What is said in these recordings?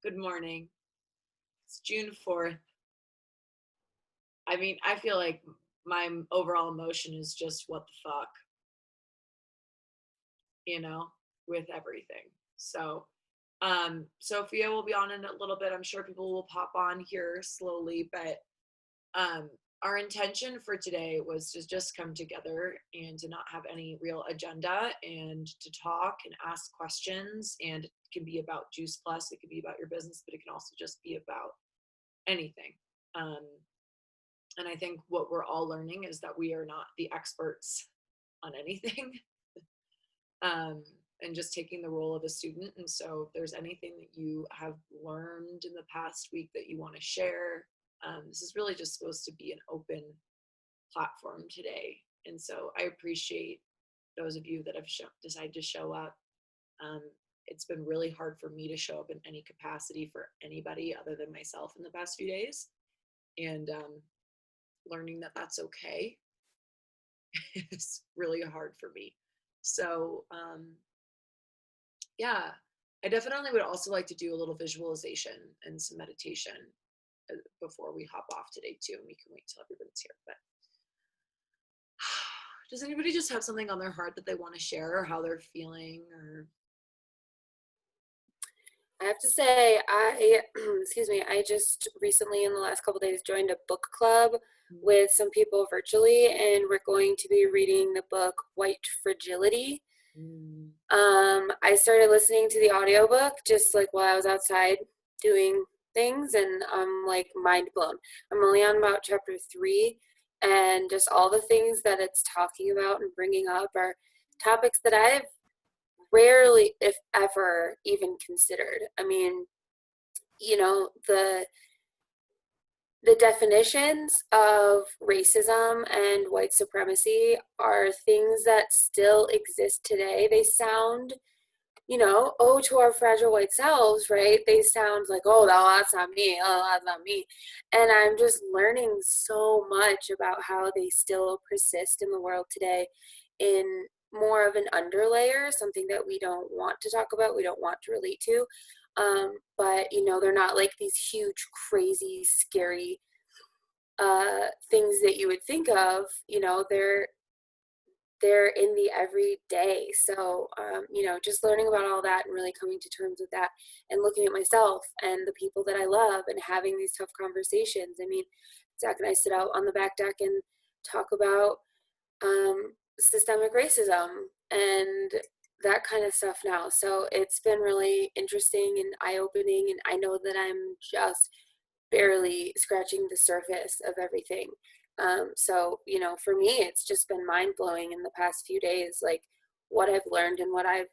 Good morning. It's June 4th. I mean, I feel like my overall emotion is just what the fuck, you know, with everything. Sophia will be on in a little bit. I'm sure people will pop on here slowly, but um, our intention for today was to just come together and to not have any real agenda and to talk and ask questions. And it can be about Juice Plus, it could be about your business, but it can also just be about anything. Um, and I think what we're all learning is that we are not the experts on anything. um, and just taking the role of a student. And so if there's anything that you have learned in the past week that you want to share, this is really just supposed to be an open platform today. And so I appreciate those of you that have decided to show up. Um, it's been really hard for me to show up in any capacity for anybody other than myself in the past few days. And learning that that's okay is really hard for me. So yeah, I definitely would also like to do a little visualization and some meditation before we hop off today too, and we can wait till everybody's here. But does anybody just have something on their heart that they want to share, or how they're feeling, or? I have to say, I just recently in the last couple days joined a book club with some people virtually, and we're going to be reading the book White Fragility. I started listening to the audiobook just like while I was outside doing things, and I'm like mind blown. I'm only on about chapter 3, and just all the things that it's talking about and bringing up are topics that I've rarely, if ever, even considered. I mean, the definitions of racism and white supremacy are things that still exist today. They sound, oh, to our fragile white selves, right? They sound like, oh, no, that's not me. Oh, that's not me. And I'm just learning so much about how they still persist in the world today in more of an underlayer, something that we don't want to talk about, we don't want to relate to. But, they're not like these huge, crazy, scary things that you would think of. They're in the everyday. So, just learning about all that and really coming to terms with that and looking at myself and the people that I love and having these tough conversations. I mean, Zach and I sit out on the back deck and talk about systemic racism and that kind of stuff now. So it's been really interesting and eye-opening, and I know that I'm just barely scratching the surface of everything. So, for me, it's just been mind-blowing in the past few days, like what I've learned and what I've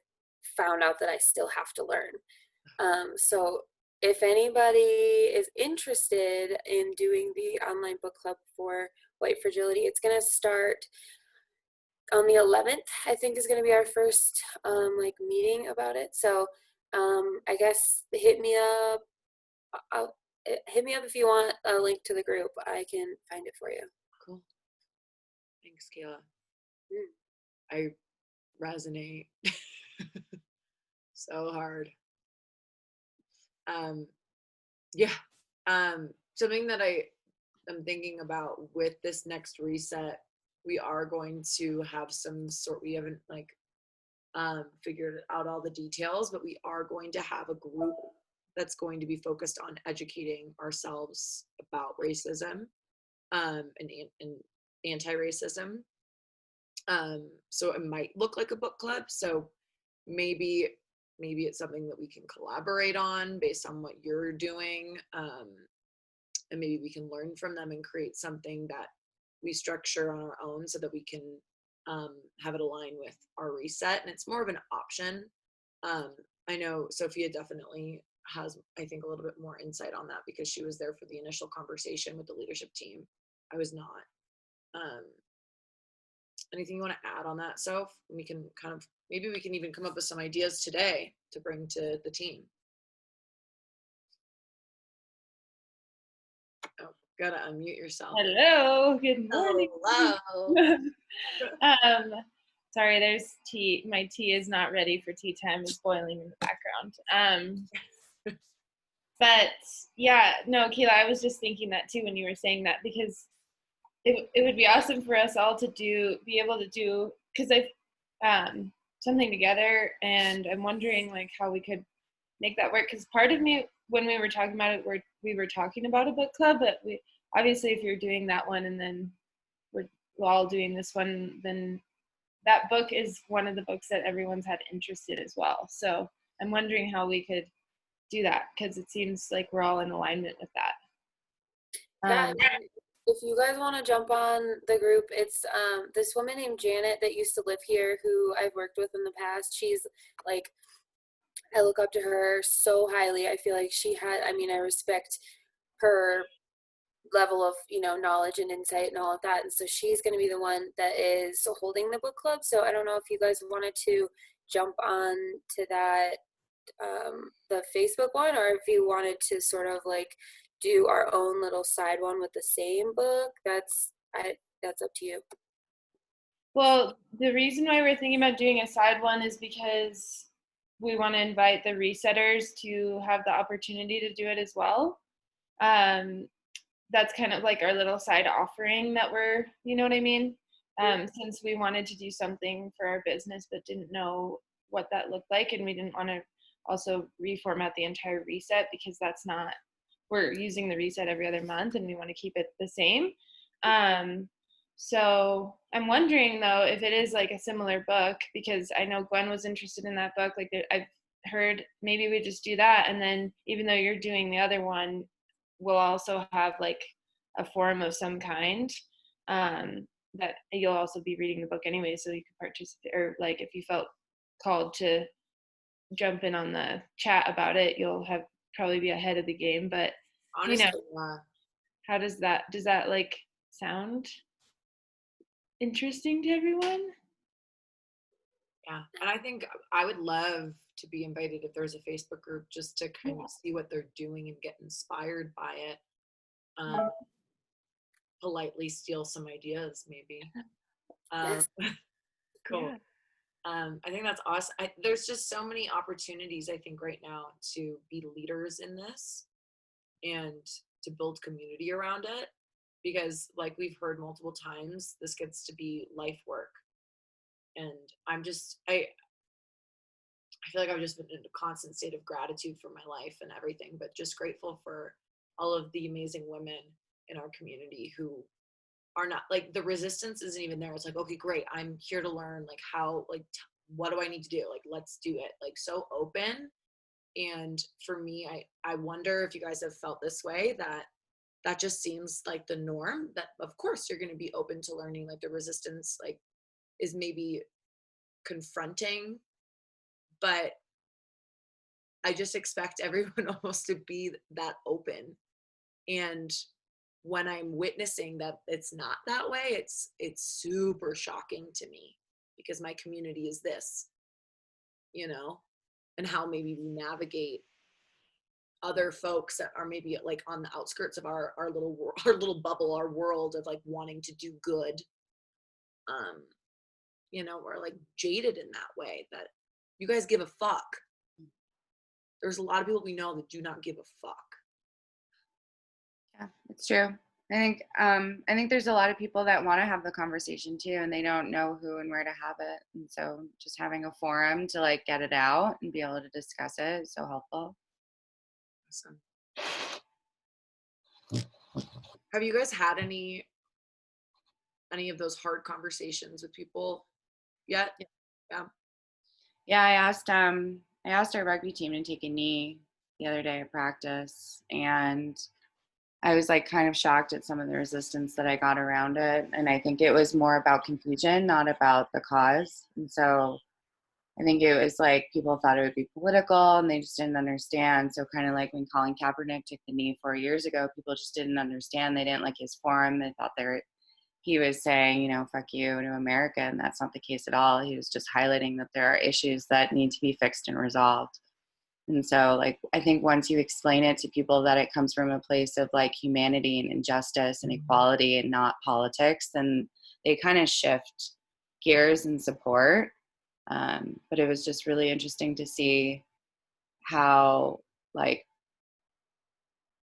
found out that I still have to learn. So if anybody is interested in doing the online book club for White Fragility, it's going to start on the 11th, I think, is going to be our first meeting about it. So I guess hit me up. Hit me up if you want a link to the group. I can find it for you. Cool. Thanks, Kayla. I resonate so hard. Yeah. Something that I am thinking about with this next reset, we are going to have some sort, we haven't figured out all the details, but we are going to have a group that's going to be focused on educating ourselves about racism and anti-racism. So it might look like a book club. So maybe it's something that we can collaborate on based on what you're doing. And maybe we can learn from them and create something that we structure on our own so that we can have it align with our reset. And it's more of an option. I know Sophia definitely has, I think, a little bit more insight on that because she was there for the initial conversation with the leadership team. I was not. Anything you want to add on that, Soph? We can maybe we can even come up with some ideas today to bring to the team. Oh, gotta unmute yourself. Hello, good morning. Hello. Sorry, there's tea. My tea is not ready for tea time. It's boiling in the background. But yeah, no, Kayla, I was just thinking that too when you were saying that, because it would be awesome for us all to be able to do, because I've something together, and I'm wondering like how we could make that work. Because part of me, when we were talking about it, we were talking about a book club, but we obviously, if you're doing that one and then we're all doing this one, then that book is one of the books that everyone's had interest in as well. So I'm wondering how we could do that, because it seems like we're all in alignment with that. Yeah, I mean, if you guys want to jump on the group, it's this woman named Janet that used to live here who I've worked with in the past. She's like, I look up to her so highly. I feel like I respect her level of, knowledge and insight and all of that. And so she's going to be the one that is holding the book club. So I don't know if you guys wanted to jump on to that, the Facebook one, or if you wanted to sort of like do our own little side one with the same book. That's up to you. Well, the reason why we're thinking about doing a side one is because we want to invite the resetters to have the opportunity to do it as well. That's kind of like our little side offering that we're, you know what I mean? Since we wanted to do something for our business but didn't know what that looked like, and we didn't want to also reformat the entire reset, because that's not, we're using the reset every other month and we want to keep it the same. So I'm wondering though, if it is like a similar book, because I know Gwen was interested in that book. Like I've heard maybe we just do that, and then even though you're doing the other one, we'll also have like a forum of some kind, that you'll also be reading the book anyway, so you could participate, or like if you felt called to jump in on the chat about it, you'll have probably be ahead of the game. But Honestly, how does that like sound interesting to everyone? yeah. And I think I would love to be invited if there's a Facebook group, just to kind of see what they're doing and get inspired by it. Politely steal some ideas, maybe. Yes. Cool. Yeah. I think that's awesome. There's just so many opportunities, I think, right now to be leaders in this and to build community around it, because like we've heard multiple times, this gets to be life work. And I feel like I've just been in a constant state of gratitude for my life and everything, but just grateful for all of the amazing women in our community who are not like, the resistance isn't even there. It's like, okay, great, I'm here to learn, like how, like what do I need to do, like let's do it, like so open. And for me, I wonder if you guys have felt this way, that just seems like the norm, that of course you're going to be open to learning, like the resistance like is maybe confronting, but I just expect everyone almost to be that open. And when I'm witnessing that it's not that way, it's super shocking to me, because my community is this, and how maybe we navigate other folks that are maybe like on the outskirts of our little bubble, our world of like wanting to do good. We're like jaded in that way, that you guys give a fuck. There's a lot of people we know that do not give a fuck. Yeah, it's true. I think there's a lot of people that want to have the conversation too, and they don't know who and where to have it. And so just having a forum to like get it out and be able to discuss it is so helpful. Awesome. Have you guys had any of those hard conversations with people yet? Yeah. Yeah, I asked our rugby team to take a knee the other day at practice, and I was like kind of shocked at some of the resistance that I got around it. And I think it was more about confusion, not about the cause. And so I think it was like people thought it would be political and they just didn't understand. So kind of like when Colin Kaepernick took the knee 4 years ago, people just didn't understand. They didn't like his forum. They thought he was saying, fuck you to America. And that's not the case at all. He was just highlighting that there are issues that need to be fixed and resolved. And so, like, I think once you explain it to people that it comes from a place of like humanity and injustice and equality and not politics, then they kind of shift gears and support. But it was just really interesting to see how like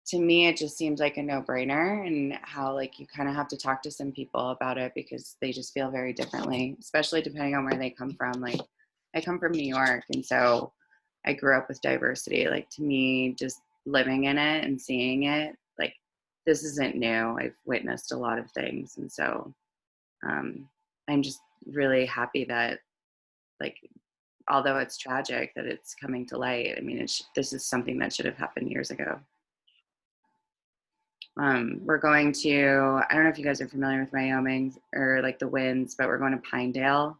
to me, it just seems like a no-brainer, and how like you kind of have to talk to some people about it because they just feel very differently, especially depending on where they come from. Like I come from New York, and so I grew up with diversity. Like to me, just living in it and seeing it, like this isn't new. I've witnessed a lot of things, and so I'm just really happy that, like, although it's tragic, that it's coming to light. I mean, this is something that should have happened years ago. We're going to, I don't know if you guys are familiar with Wyoming or like the winds, but we're going to Pinedale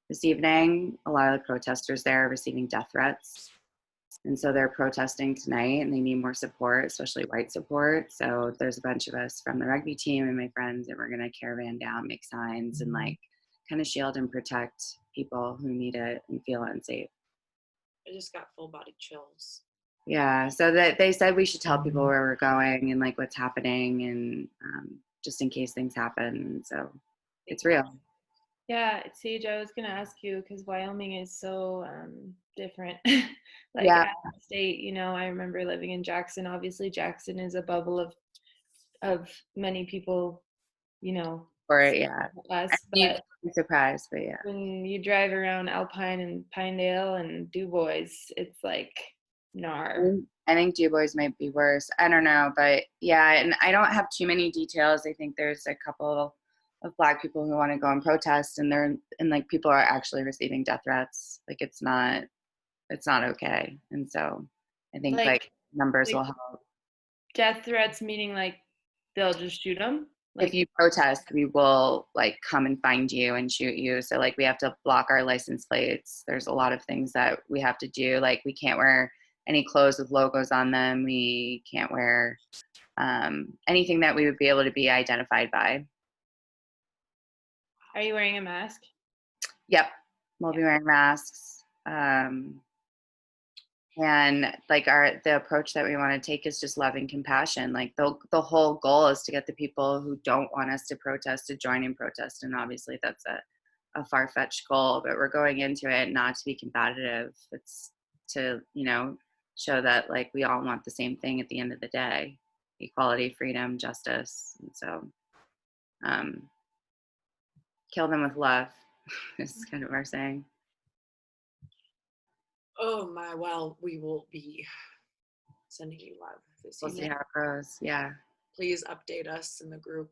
this evening. A lot of the protesters there are receiving death threats. And so they're protesting tonight and they need more support, especially white support. So there's a bunch of us from the rugby team and my friends, and we're going to caravan down, make signs, and like kind of shield and protect people who need it and feel unsafe. I just got full body chills. Yeah, so that they said we should tell people where we're going and like what's happening, and just in case things happen. So it's real. Yeah, Sage, I was gonna ask you because Wyoming is so different. Like Yeah. out of state, you know, I remember living in Jackson. Obviously, Jackson is a bubble of many people, you know, Or yeah, us. you'd But be surprised, but yeah. when you drive around Alpine and Pinedale and DuBois, it's like gnar. I think Du Bois might be worse. I don't know, but yeah, and I don't have too many details. I think there's a couple of Black people who want to go and protest, and like people are actually receiving death threats. Like it's not okay, and so I think like numbers will help. Death threats meaning like they'll just shoot them. If you protest, we will like come and find you and shoot you. So like we have to block our license plates. There's a lot of things that we have to do. Like we can't wear any clothes with logos on them. We can't wear anything that we would be able to be identified by. Are you wearing a mask? Yep, we'll be wearing masks. And like the approach that we want to take is just love and compassion. Like the whole goal is to get the people who don't want us to protest to join in protest, and obviously that's a far-fetched goal, but we're going into it not to be combative. It's to, you know, show that like we all want the same thing at the end of the day: equality, freedom, justice. And so kill them with love is kind of our saying. Oh my, well, we will be sending you love this We'll see evening. how it goes. Yeah. Please update us in the group.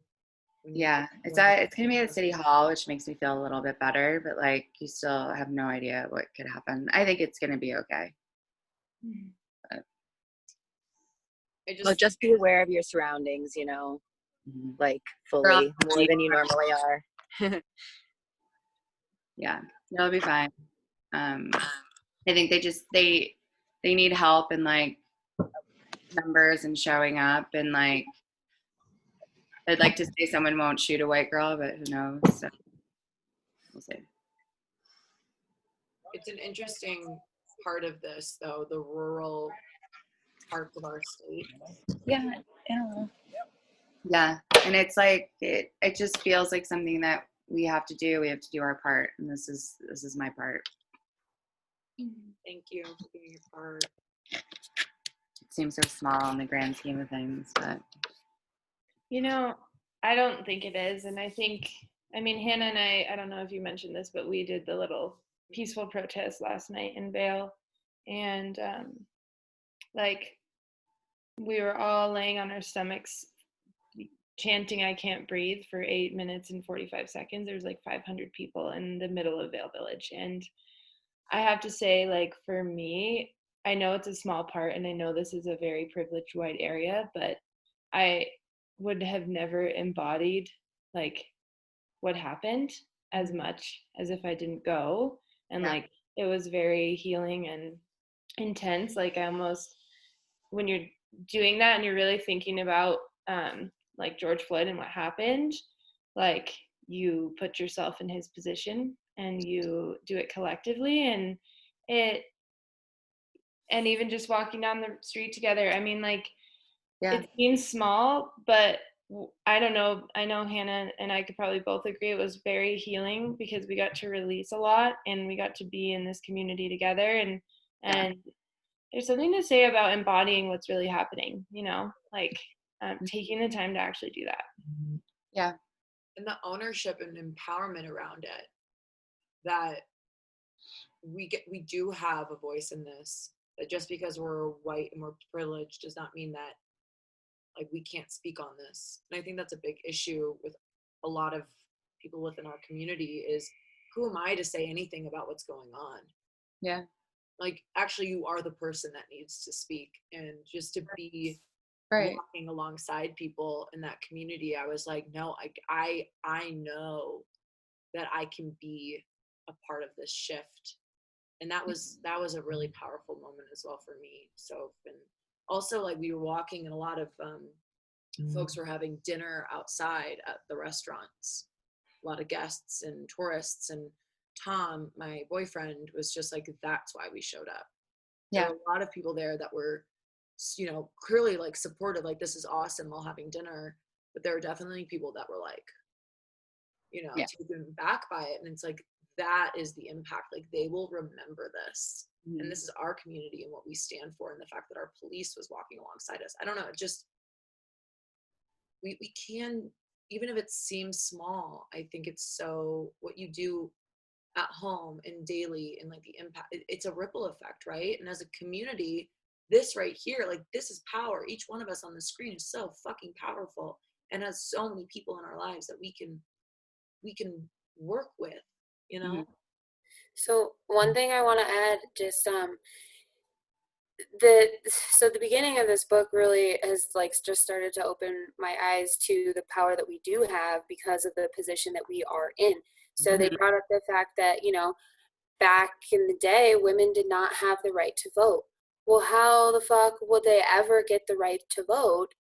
Yeah, it's gonna be at City Hall, which makes me feel a little bit better, but like you still have no idea what could happen. I think it's gonna be okay. Well, just be aware of your surroundings, you know, like fully more than you normally are. Yeah, it'll be fine. I think they need help and like numbers and showing up, and like I'd like to say someone won't shoot a white girl, but who knows? So we'll see. It's an interesting part of this, though, the rural parts of our state. Yeah, I don't know. Yeah, and it's like it just feels like something that we have to do. We have to do our part, and this is my part. Thank you for doing your part. It seems so small in the grand scheme of things, but You know, I don't think it is. And I mean, Hannah and I don't know if you mentioned this, but we did the little peaceful protest last night in Vail. And like we were all laying on our stomachs chanting "I can't breathe" for 8 minutes and 45 seconds. There was like 500 people in the middle of Vail Village. And I have to say, like, for me, I know it's a small part and I know this is a very privileged white area, but I would have never embodied like what happened as much as if I didn't go. And like it was very healing and intense. Like I almost, when you're doing that and you're really thinking about like George Floyd and what happened, like you put yourself in his position and you do it collectively, and even just walking down the street together, I mean, like it seems small, but I don't know, I know Hannah and I could probably both agree it was very healing because we got to release a lot and we got to be in this community together, and there's something to say about embodying what's really happening, you know, like taking the time to actually do that. Yeah. And the ownership and empowerment around it, that we do have a voice in this, that just because we're white and we're privileged does not mean that like we can't speak on this. And I think that's a big issue with a lot of people within our community is, who am I to say anything about what's going on? Yeah. Like, actually, you are the person that needs to speak. And just to be Right. walking alongside people in that community, I was like, no, I know that I can be a part of this shift. And that was a really powerful moment as well for me. So, and also, like, we were walking and a lot of folks were having dinner outside at the restaurants, a lot of guests and tourists. And Tom, my boyfriend, was just like, that's why we showed up. Yeah. There were a lot of people there that were, you know, clearly like supportive, like, this is awesome while having dinner. But there were definitely people that were like, you know, taken back by it. And it's like, that is the impact. Like, they will remember this. Mm-hmm. And this is our community and what we stand for, and the fact that our police was walking alongside us. I don't know, it just, we can, even if it seems small, I think it's so, what you do at home and daily, and like the impact, it's a ripple effect, right? And as a community, this right here, like, this is power. Each one of us on the screen is so fucking powerful and has so many people in our lives that we can work with, you know? Mm-hmm. So one thing I want to add, just the beginning of this book really has like just started to open my eyes to the power that we do have because of the position that we are in. So they brought up the fact that, you know, back in the day, women did not have the right to vote. Well, how the fuck would they ever get the right to vote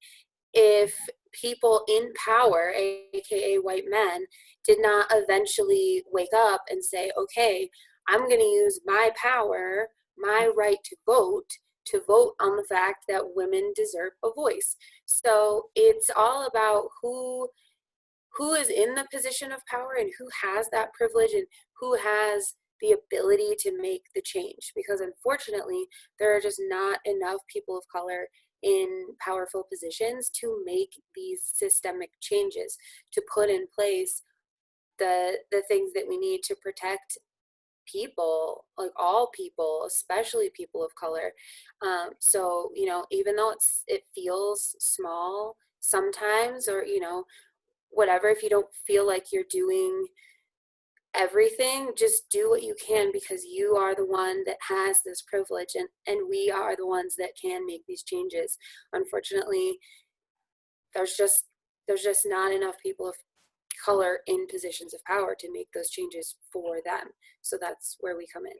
if people in power, aka white men, did not eventually wake up and say, okay, I'm going to use my power, my right to vote on the fact that women deserve a voice. So it's all about who is in the position of power and who has that privilege and who has the ability to make the change. Because unfortunately, there are just not enough people of color in powerful positions to make these systemic changes, to put in place the things that we need to protect people, like all people, especially people of color. So, you know, even though it feels small sometimes, or, you know, whatever, if you don't feel like you're doing everything, just do what you can, because you are the one that has this privilege, and we are the ones that can make these changes. Unfortunately, there's just not enough people of color in positions of power to make those changes for them. So that's where we come in.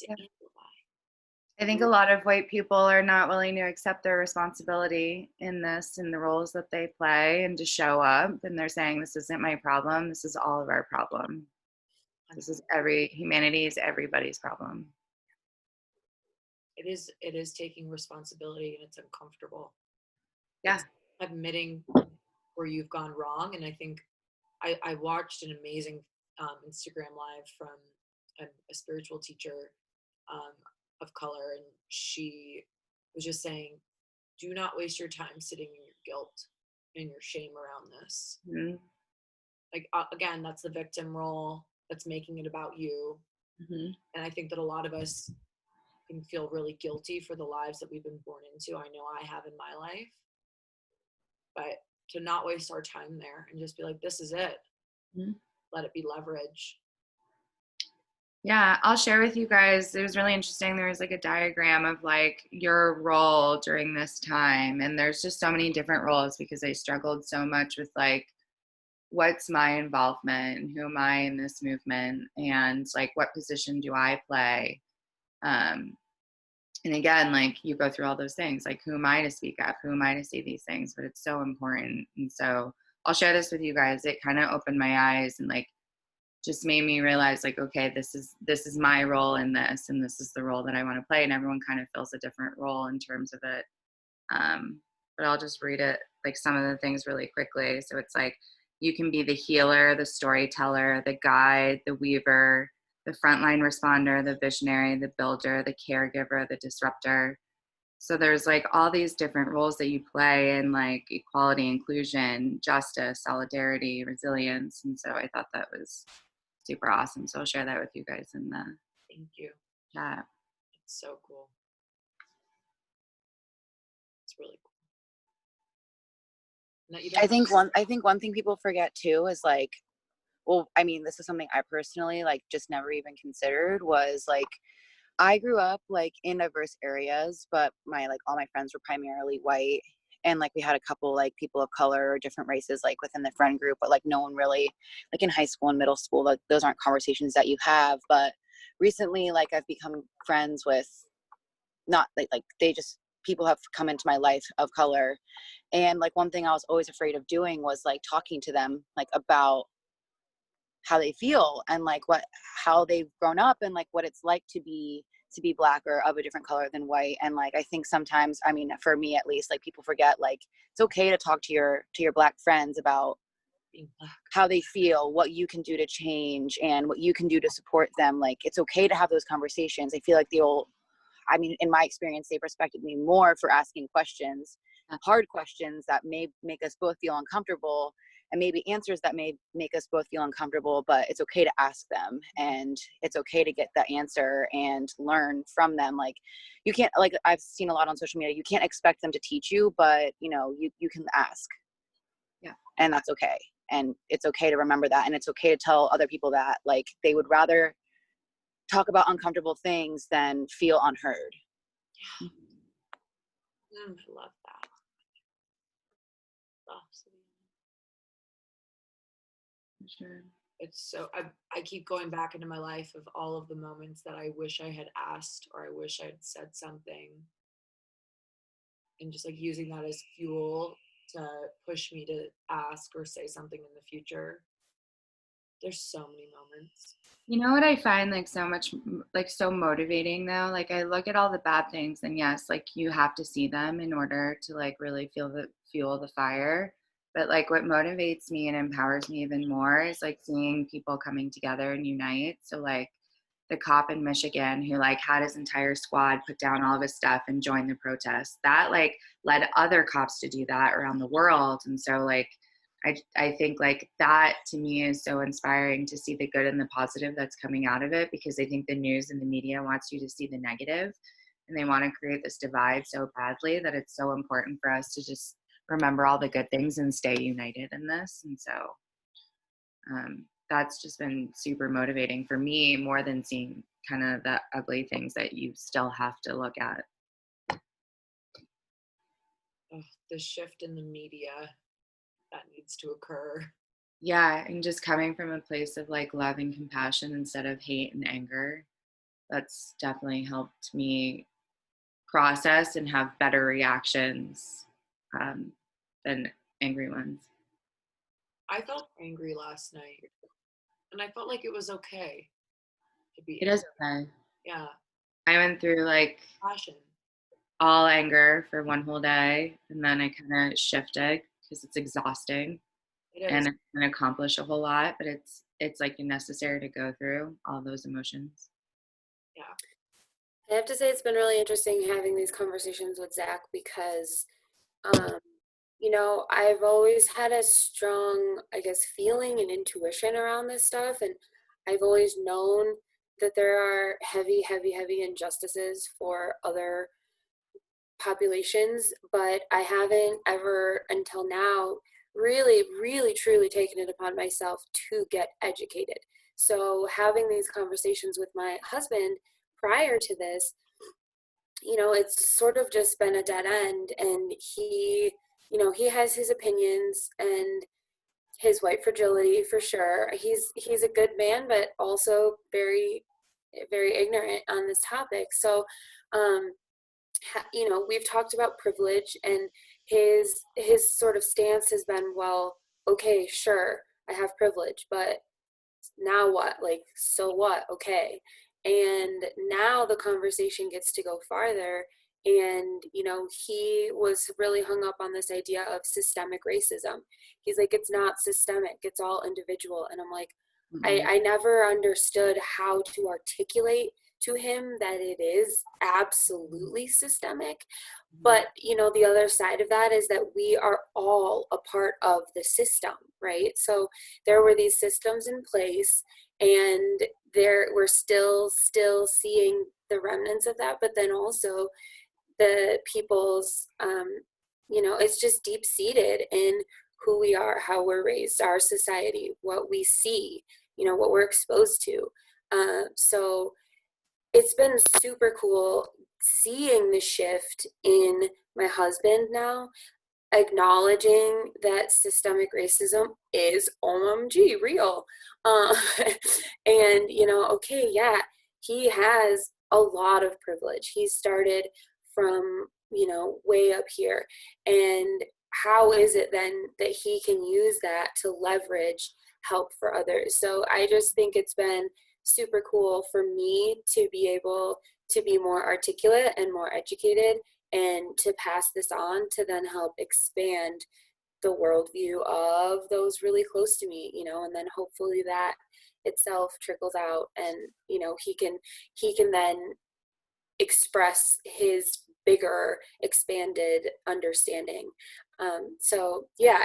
Yeah. I think a lot of white people are not willing to accept their responsibility in this, in the roles that they play, and to show up. And they're saying, this isn't my problem. This is all of our problem. This is humanity is everybody's problem. It is taking responsibility, and it's uncomfortable. Yeah. It's admitting where you've gone wrong. And I think I watched an amazing Instagram live from a spiritual teacher of color, and she was just saying, do not waste your time sitting in your guilt and your shame around this. Mm-hmm. Like, again, that's the victim role, that's making it about you. Mm-hmm. And I think that a lot of us can feel really guilty for the lives that we've been born into. I know I have in my life. But to not waste our time there and just be like, this is it. Mm-hmm. Let it be leverage. Yeah, I'll share with you guys. It was really interesting. There was like a diagram of like your role during this time. And there's just so many different roles, because I struggled so much with like, what's my involvement? Who am I in this movement? And like, what position do I play? And again, like, you go through all those things, like, who am I to speak up? Who am I to say these things? But it's so important. And so I'll share this with you guys. It kind of opened my eyes and like just made me realize, like, okay, this is my role in this, and this is the role that I want to play. And everyone kind of fills a different role in terms of it. But I'll just read it, like, some of the things really quickly. So it's like, you can be the healer, the storyteller, the guide, the weaver, the frontline responder, the visionary, the builder, the caregiver, the disruptor. So there's like all these different roles that you play in like equality, inclusion, justice, solidarity, resilience. And so I thought that was super awesome. So I'll share that with you guys in the Thank you. chat. It's so cool. It's really cool. No, you don't I have think to- one thing people forget too is like, well, I mean, this is something I personally like just never even considered was like I grew up like in diverse areas, but my like all my friends were primarily white, and like we had a couple like people of color or different races like within the friend group, but like no one really like in high school and middle school, like those aren't conversations that you have. But recently like I've become friends with not like they just people have come into my life of color, and like one thing I was always afraid of doing was like talking to them like about how they feel and like how they've grown up and like what it's like to be black or of a different color than white. And like I think sometimes, I mean for me at least, like people forget like it's okay to talk to your black friends about being black. how they feel, what you can do to change and what you can do to support them. Like it's okay to have those conversations. I feel like I mean, in my experience, they've respected me more for asking questions, hard questions that may make us both feel uncomfortable, and maybe answers that may make us both feel uncomfortable, but it's okay to ask them, and it's okay to get that answer and learn from them. Like you can't, like I've seen a lot on social media, you can't expect them to teach you, but you know, you can ask. Yeah. And that's okay. And it's okay to remember that. And it's okay to tell other people that like they would rather talk about uncomfortable things than feel unheard. I love that. Absolutely. Sure. It's so I keep going back into my life of all of the moments that I wish I had asked or I wish I'd said something, and just like using that as fuel to push me to ask or say something in the future. There's so many moments. You know what I find like so much like so motivating though? Like I look at all the bad things and yes, like you have to see them in order to like really fuel the fire. But like what motivates me and empowers me even more is like seeing people coming together and unite. So like the cop in Michigan who like had his entire squad put down all of his stuff and join the protest. That like led other cops to do that around the world. And so like I think like that to me is so inspiring to see the good and the positive that's coming out of it, because I think the news and the media wants you to see the negative, and they want to create this divide so badly that it's so important for us to just remember all the good things and stay united in this. And so that's just been super motivating for me, more than seeing kind of the ugly things that you still have to look at. The shift in the media that needs to occur. Yeah, and just coming from a place of like love and compassion instead of hate and anger, that's definitely helped me process and have better reactions than angry ones. I felt angry last night, and I felt like it was okay to be It is okay. Yeah. I went through like Passion. all anger for one whole day, and then I kind of shifted because it's exhausting. It And is. it can accomplish a whole lot, but it's like necessary to go through all those emotions. Yeah. I have to say it's been really interesting having these conversations with Zach because, you know, I've always had a strong, I guess, feeling and intuition around this stuff. And I've always known that there are heavy, heavy, heavy injustices for other populations, but I haven't ever until now really, really, truly taken it upon myself to get educated. So having these conversations with my husband prior to this, you know, it's sort of just been a dead end. And he, you know, he has his opinions and his white fragility for sure. He's a good man, but also very, very ignorant on this topic. So, you know, we've talked about privilege, and his sort of stance has been, well, okay, sure, I have privilege, but now what? Like, so what? Okay. And now the conversation gets to go farther. And, you know, he was really hung up on this idea of systemic racism. He's like, it's not systemic, it's all individual. And I'm like, Mhm. I never understood how to articulate to him that it is absolutely systemic. But, you know, the other side of that is that we are all a part of the system, right? So there were these systems in place, and we're still seeing the remnants of that. But then also the people's, you know, it's just deep seated in who we are, how we're raised, our society, what we see, you know, what we're exposed to. So it's been super cool seeing the shift in my husband now, acknowledging that systemic racism is OMG real. Uh, and, you know, okay, yeah, he has a lot of privilege. He started from, you know, way up here. And how is it then that he can use that to leverage help for others? So I just think it's been super cool for me to be able to be more articulate and more educated, and to pass this on to then help expand the worldview of those really close to me, you know, and then hopefully that itself trickles out, and you know, he can then express his bigger expanded understanding. So yeah,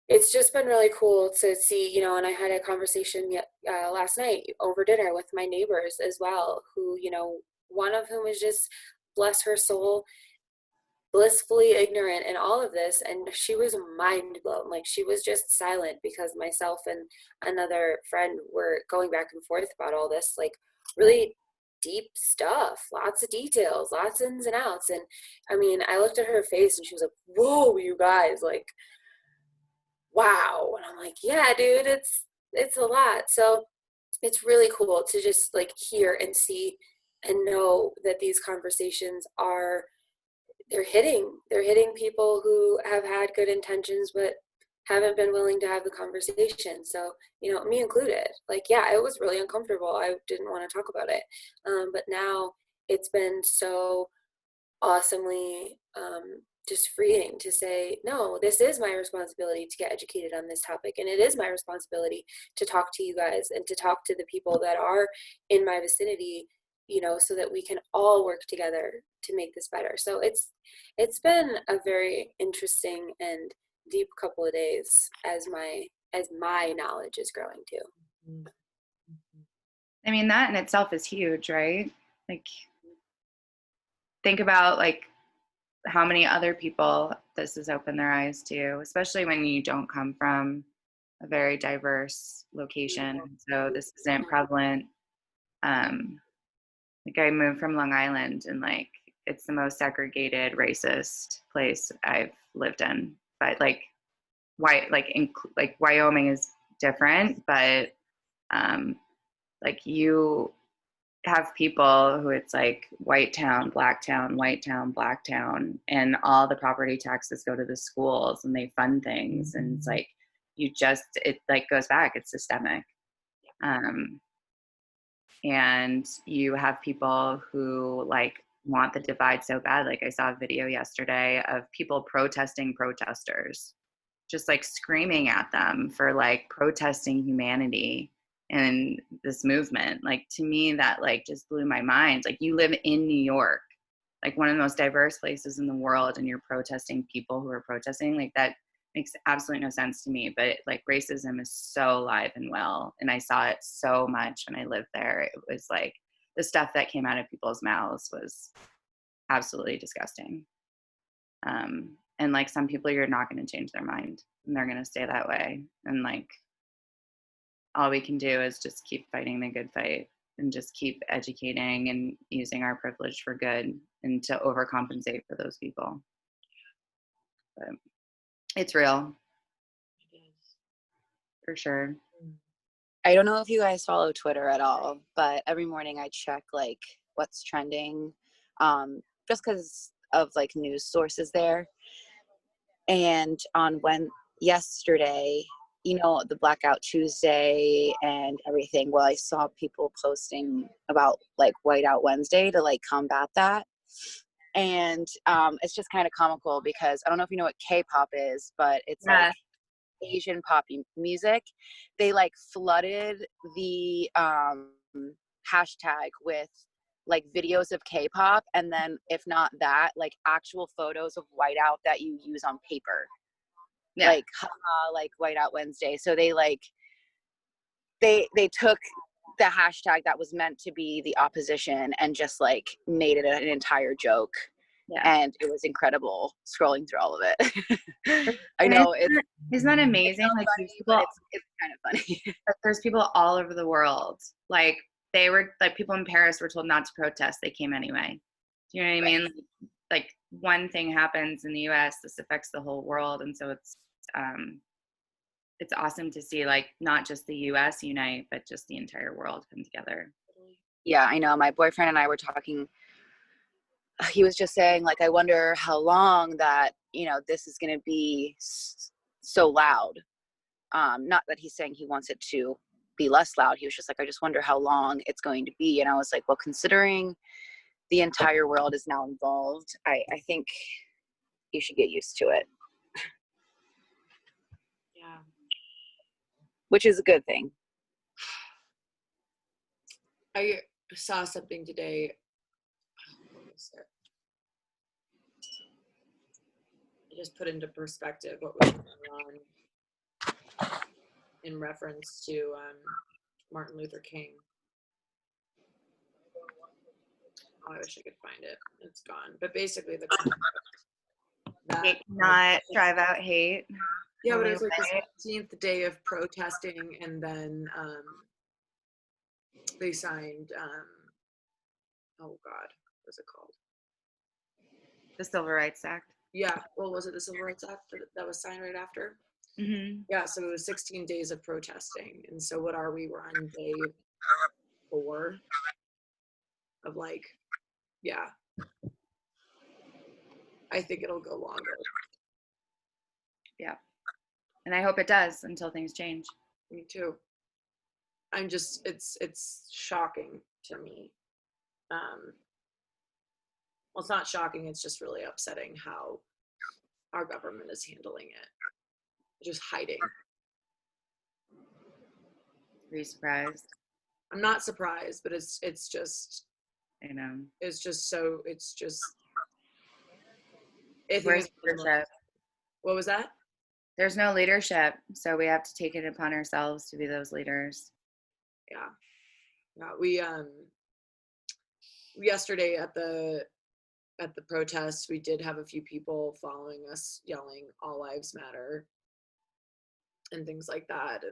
it's just been really cool to see, you know, and I had a conversation last night over dinner with my neighbors as well, who, you know, one of whom is just, bless her soul, blissfully ignorant in all of this. And she was mind blown. Like, she was just silent because myself and another friend were going back and forth about all this, like, really deep stuff, lots of details, lots of ins and outs. And I mean, I looked at her face and she was like, whoa, you guys, like, wow. And I'm like, yeah, dude, it's a lot. So it's really cool to just like hear and see and know that these conversations are, they're hitting people who have had good intentions but haven't been willing to have the conversation. So, you know, me included, like, yeah, it was really uncomfortable. I didn't want to talk about it. But now it's been so awesomely just freeing to say, no, this is my responsibility to get educated on this topic. And it is my responsibility to talk to you guys and to talk to the people that are in my vicinity, you know, so that we can all work together to make this better. So it's been a very interesting and deep couple of days as my knowledge is growing too. I mean, that in itself is huge, right? Like, think about like how many other people this has opened their eyes to, especially when you don't come from a very diverse location. So this isn't prevalent. Like, I moved from Long Island, and like it's the most segregated, racist place I've lived in. But like, like Wyoming is different, but like you have people who it's like white town, black town, white town, black town, and all the property taxes go to the schools and they fund things. And it's like, it like goes back, it's systemic. And you have people who like want the divide so bad. Like, I saw a video yesterday of people protesting protesters, just like screaming at them for like protesting humanity in this movement. Like, to me, that like just blew my mind. Like, you live in New York, like one of the most diverse places in the world, and you're protesting people who are protesting. Like, that makes absolutely no sense to me. But like, racism is so alive and well, and I saw it so much when I lived there. It was like the stuff that came out of people's mouths was absolutely disgusting. And like, some people, you're not going to change their mind, and they're going to stay that way. And like, all we can do is just keep fighting the good fight and just keep educating and using our privilege for good and to overcompensate for those people. But it's real, for sure. I don't know if you guys follow Twitter at all, but every morning I check like what's trending, just because of like news sources there. And yesterday, you know, the Blackout Tuesday and everything, well, I saw people posting about like Whiteout Wednesday to like combat that. And it's just kind of comical because I don't know if you know what K-pop is, but it's like Asian poppy music, they like flooded the hashtag with like videos of K-pop, and then if not that, like actual photos of whiteout that you use on paper. Yeah. Like haha, like Whiteout Wednesday. So they like they took the hashtag that was meant to be the opposition and just like made it an entire joke. Yeah. And it was incredible scrolling through all of it. I And know isn't that amazing? Like these funny, but people, it's kind of funny. like, there's people all over the world. Like they were like people in Paris were told not to protest. They came anyway. Do you know what I mean? Like one thing happens in the U.S., this affects the whole world, and so it's awesome to see like not just the U.S. unite, but just the entire world come together. Yeah, I know. My boyfriend and I were talking. He was just saying, like, I wonder how long that, this is going to be so loud. Not that he's saying he wants it to be less loud. He was just like, I just wonder how long it's going to be. And I was like, well, considering the entire world is now involved, I think you should get used to it. Yeah. Which is a good thing. I saw something today. What was it? I just put into perspective what was going on in reference to Martin Luther King. Oh, I wish I could find it. It's gone. But basically, Hate not drive out hate. Yeah, but it was like the 16th day of protesting, and then they signed. Oh God, what's it called? The Civil Rights Act. Yeah. Well, was it the Civil Rights Act that was signed right after? Mm-hmm. Yeah. So it was 16 days of protesting, and so what are we? We're on day 4 of like, yeah. I think it'll go longer. Yeah. And I hope it does until things change. Me too. I'm just, it's shocking to me. Well, it's not shocking. It's just really upsetting how our government is handling it. Just hiding. Are you surprised? I'm not surprised, but it's just, I know. it's just so, it's just, I think Where's it's leadership? what was that? There's no leadership, so we have to take it upon ourselves to be those leaders. Yeah. Yeah. We, yesterday at the protest, we did have a few people following us yelling "All Lives Matter" and things like that.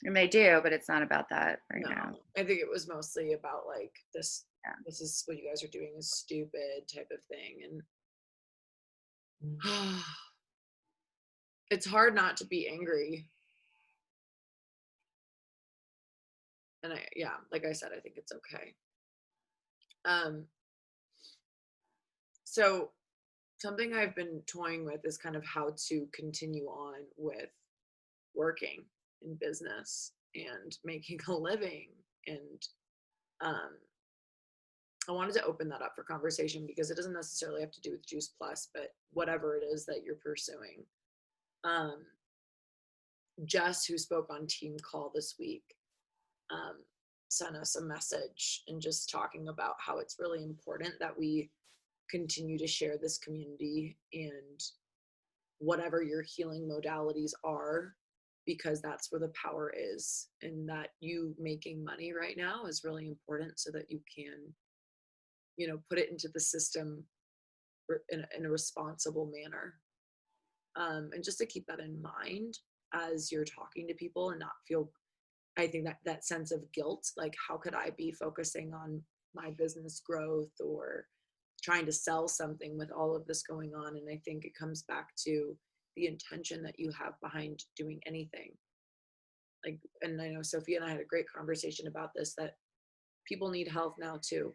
And they do, but it's not about that right No, now. I think it was mostly about like this. Yeah. This is what you guys are doing is stupid type of thing, and it's hard not to be angry. And like I said, I think it's okay. So something I've been toying with is kind of how to continue on with working in business and making a living. And I wanted to open that up for conversation because it doesn't necessarily have to do with Juice Plus, but whatever it is that you're pursuing. Jess, who spoke on Team Call this week, sent us a message and just talking about how it's really important that we continue to share this community and whatever your healing modalities are, because that's where the power is, and that you making money right now is really important so that you can, put it into the system in a responsible manner. And just to keep that in mind as you're talking to people and not feel, I think that sense of guilt, like how could I be focusing on my business growth or trying to sell something with all of this going on? And I think it comes back to the intention that you have behind doing anything. Like, and I know Sophia and I had a great conversation about this, that people need health now too.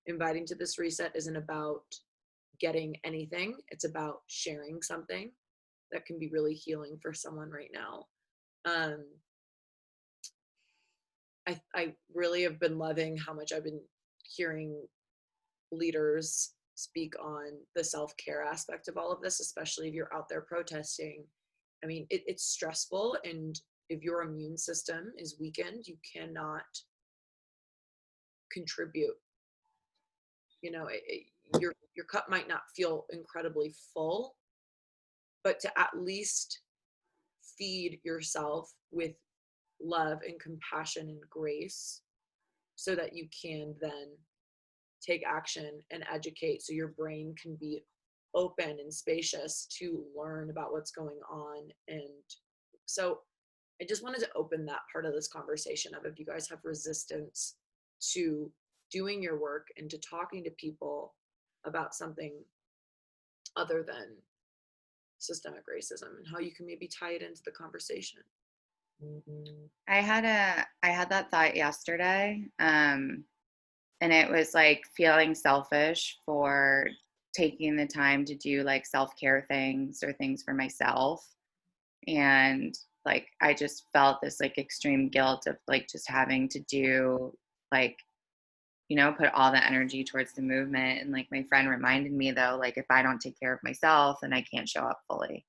Inviting to this reset isn't about getting anything. It's about sharing something that can be really healing for someone right now. I really have been loving how much I've been hearing leaders speak on the self-care aspect of all of this, especially if you're out there protesting I mean, it's stressful, and if your immune system is weakened, you cannot contribute. You know, your cup might not feel incredibly full, but to at least feed yourself with love and compassion and grace so that you can then take action and educate, so your brain can be open and spacious to learn about what's going on. And so I just wanted to open that part of this conversation of, if you guys have resistance to doing your work and to talking to people about something other than systemic racism, and how you can maybe tie it into the conversation. I had that thought yesterday. And it was like feeling selfish for taking the time to do like self-care things or things for myself. And like, I just felt this like extreme guilt of like just having to do like, you know, put all the energy towards the movement. And like my friend reminded me though, like if I don't take care of myself, then I can't show up fully.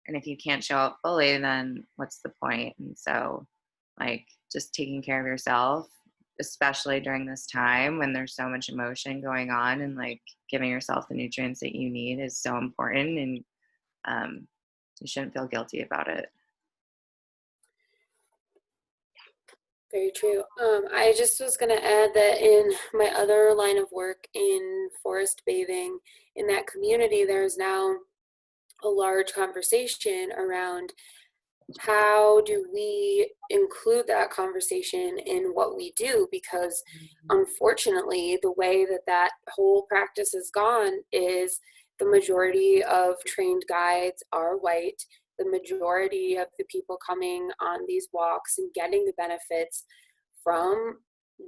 And if you can't show up fully, then what's the point? And so like just taking care of yourself, especially during this time when there's so much emotion going on, and like giving yourself the nutrients that you need is so important. And you shouldn't feel guilty about it. Very true. I just was going to add that in my other line of work in forest bathing, in that community, there's now a large conversation around how do we include that conversation in what we do, because unfortunately the way that that whole practice has gone is the majority of trained guides are white. The majority of the people coming on these walks and getting the benefits from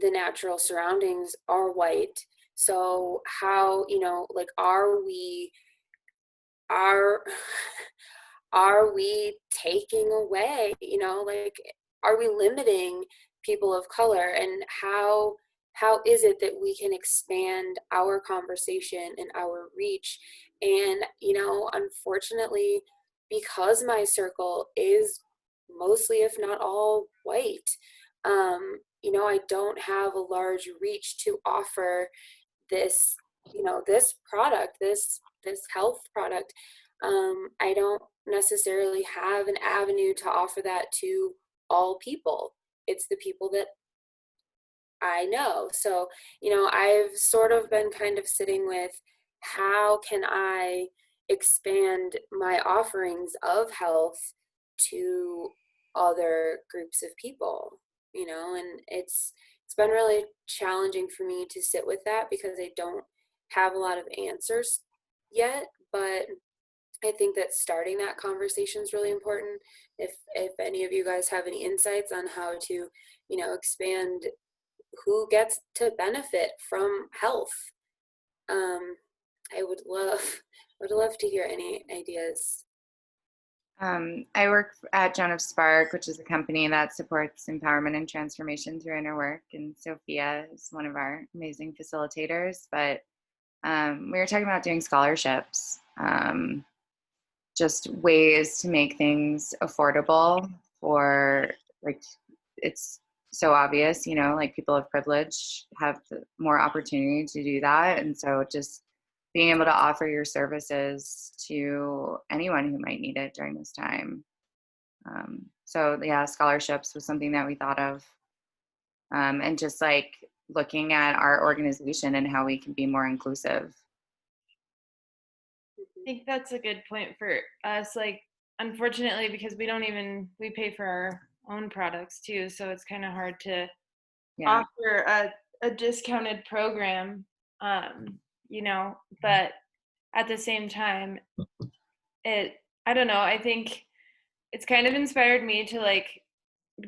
the natural surroundings are white. So how, you know, like are we taking away, you know, like are we limiting people of color? And how is it that we can expand our conversation and our reach? And you know, unfortunately, because my circle is mostly, if not all, white, you know, I don't have a large reach to offer this, you know, this product, this health product. I don't necessarily have an avenue to offer that to all people. It's the people that I know. So, you know, I've sort of been kind of sitting with, how can I expand my offerings of health to other groups of people, you know? And it's been really challenging for me to sit with that, because I don't have a lot of answers yet. But I think that starting that conversation is really important. If any of you guys have any insights on how to, you know, expand who gets to benefit from health, I would love to hear any ideas. I work at Joan of Spark, which is a company that supports empowerment and transformation through inner work. And Sophia is one of our amazing facilitators. But we were talking about doing scholarships, just ways to make things affordable for, like, it's so obvious, you know, like people of privilege have more opportunity to do that. And so just being able to offer your services to anyone who might need it during this time. So yeah, scholarships was something that we thought of. And just like looking at our organization and how we can be more inclusive. I think that's a good point for us. Like, unfortunately, because we pay for our own products too, so it's kind of hard to offer a discounted program, you know. But at the same time, I don't know, I think it's kind of inspired me to like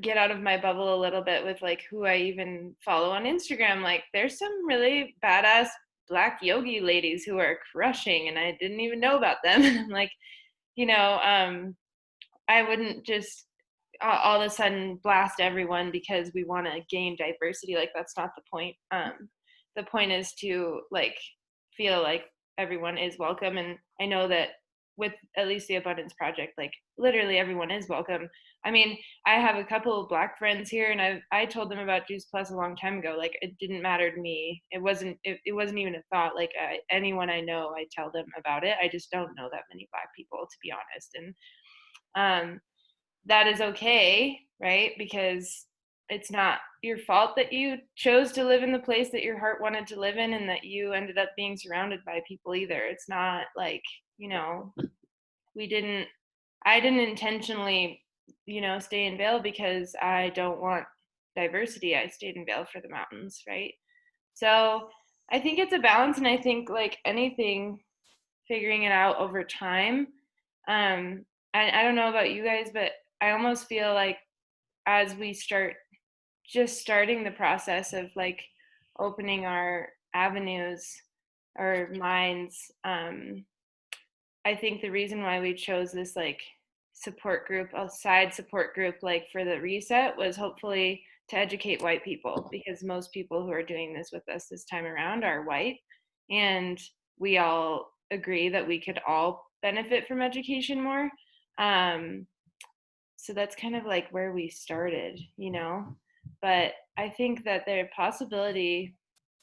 get out of my bubble a little bit with like who I even follow on Instagram. Like there's some really badass Black yogi ladies who are crushing, and I didn't even know about them. And I'm like, you know, I wouldn't just all of a sudden blast everyone because we want to gain diversity. Like that's not the point. The point is to like feel like everyone is welcome. And I know that with at least the Abundance Project, like literally everyone is welcome. I mean, I have a couple of Black friends here, and I told them about Juice Plus a long time ago. Like, it didn't matter to me. It wasn't even a thought. Like, anyone I know, I tell them about it. I just don't know that many Black people, to be honest. And that is okay, right? Because it's not your fault that you chose to live in the place that your heart wanted to live in, and that you ended up being surrounded by people either. It's not like, you know, I didn't intentionally, you know, stay in Vail because I don't want diversity. I stayed in Vail for the mountains, right? So I think it's a balance, and I think, like anything, figuring it out over time. I don't know about you guys, but I almost feel like as we starting the process of like opening our avenues or minds, I think the reason why we chose this like support group, a side support group, like for the reset, was hopefully to educate white people, because most people who are doing this with us this time around are white, and we all agree that we could all benefit from education more. So that's kind of like where we started, you know. But I think that the possibility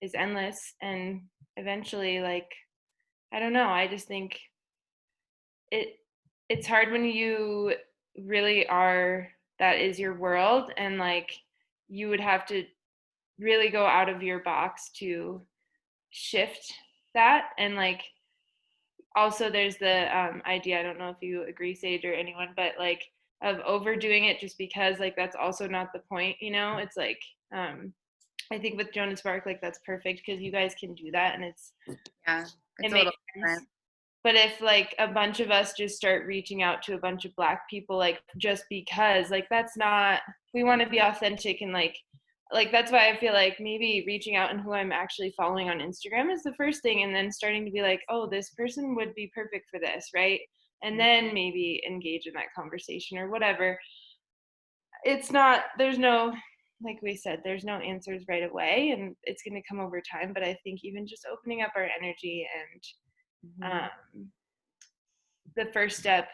is endless, and eventually, like, I don't know, I just think it it's hard when you really are, that is your world, and like you would have to really go out of your box to shift that. And like also there's the idea, I don't know if you agree, Sage, or anyone, but like of overdoing it just because, like, that's also not the point, you know. It's like I think with Jonas Spark, like, that's perfect because you guys can do that, and Yeah, it it's a makes little sense. different. But if like a bunch of us just start reaching out to a bunch of Black people, like just because, like, that's not, we want to be authentic, and like that's why I feel like maybe reaching out and who I'm actually following on Instagram is the first thing, and then starting to be like, oh, this person would be perfect for this, right? And then maybe engage in that conversation or whatever. It's not, there's no, like we said, there's no answers right away, and it's going to come over time. But I think even just opening up our energy and the first step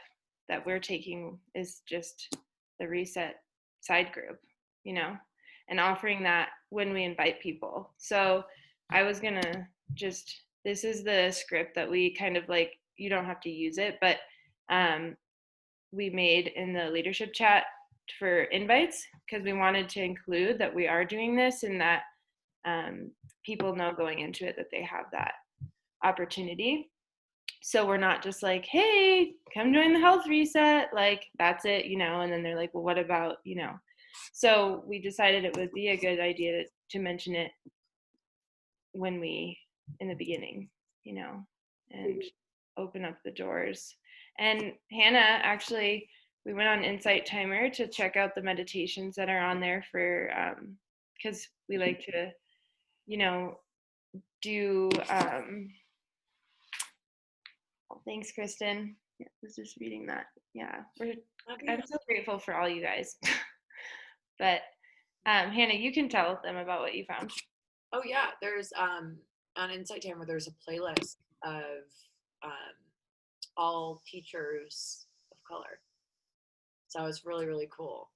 that we're taking is just the reset side group, you know, and offering that when we invite people. So I was gonna just, this is the script that we kind of like, you don't have to use it, but we made in the leadership chat for invites, because we wanted to include that we are doing this, and that people know going into it that they have that opportunity. So we're not just like, hey, come join the health reset, like that's it, you know. And then they're like, well, what about, you know. So we decided it would be a good idea to mention it when we, in the beginning, you know, and open up the doors. And Hannah, actually, we went on Insight Timer to check out the meditations that are on there for because we like to, you know, do thanks, Kristen. Yeah, I was just reading that. Yeah, I'm so grateful for all you guys. But Hannah, you can tell them about what you found. Oh yeah, there's on Insight Timer there's a playlist of all teachers of color. So it's really, really cool.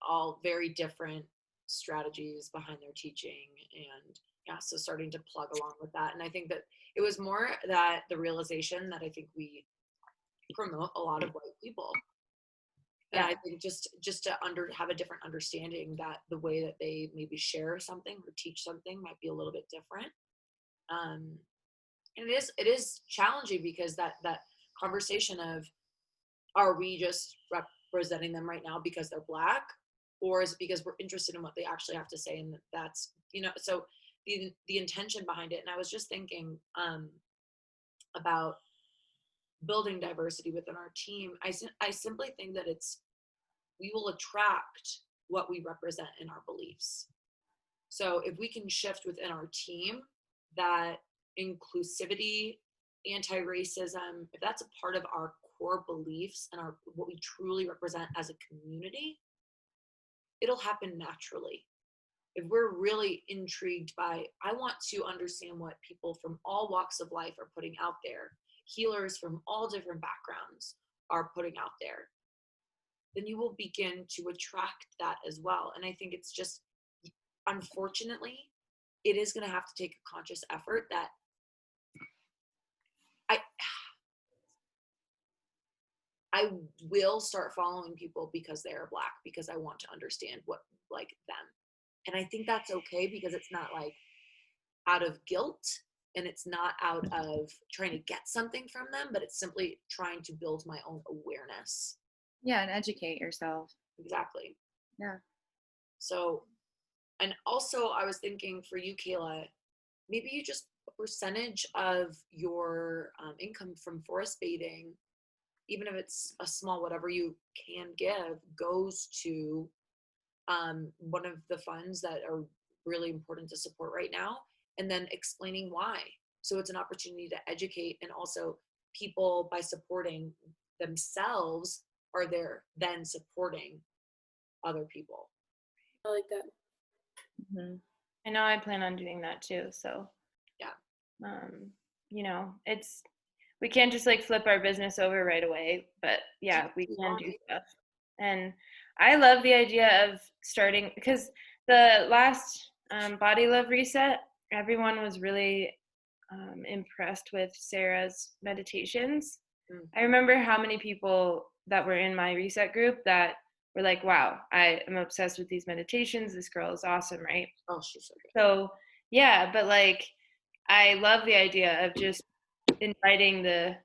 All very different strategies behind their teaching, and yeah, so starting to plug along with that. And I think that it was more that the realization that I think we promote a lot of white people. And I think just to have a different understanding that the way that they maybe share something or teach something might be a little bit different. And it is challenging, because that conversation of, are we just representing them right now because they're Black, or is it because we're interested in what they actually have to say? And that's, you know, so the intention behind it. And I was just thinking about building diversity within our team. I simply think that we will attract what we represent in our beliefs. So if we can shift within our team that inclusivity, anti-racism, if that's a part of our core beliefs and what we truly represent as a community, it'll happen naturally. if we're really intrigued by, I want to understand what people from all walks of life are putting out there, healers from all different backgrounds are putting out there, then you will begin to attract that as well. And I think it's just, unfortunately, it is going to have to take a conscious effort that I will start following people because they are Black, because I want to understand what, like, them. And I think that's okay, because it's not like out of guilt, and it's not out of trying to get something from them, but it's simply trying to build my own awareness. Yeah, and educate yourself. Exactly. Yeah. So, and also I was thinking for you, Kayla, maybe you just a percentage of your income from forest bathing, even if it's a small, whatever you can give, goes to one of the funds that are really important to support right now, and then explaining why. So it's an opportunity to educate, and also people, by supporting themselves, are there then supporting other people. I like that. Mm-hmm. I know I plan on doing that too. So Yeah. You know, we can't just like flip our business over right away, but yeah, we can do stuff. And I love the idea of starting, because the last Body Love Reset, everyone was really impressed with Sarah's meditations. I remember how many people that were in my reset group that were like, wow, I am obsessed with these meditations. This girl is awesome, right? Oh, she's so good. So yeah, but like, I love the idea of just inviting the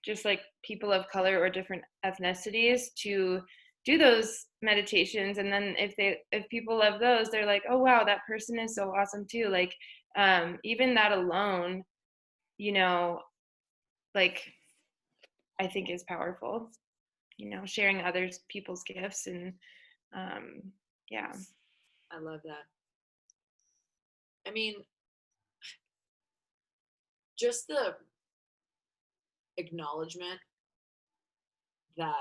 just like people of color or different ethnicities to do those meditations, and then if people love those, they're like, oh wow, that person is so awesome too. Like even that alone, you know, like I think is powerful. You know, sharing others people's gifts, and yeah. I love that. I mean, just the acknowledgement that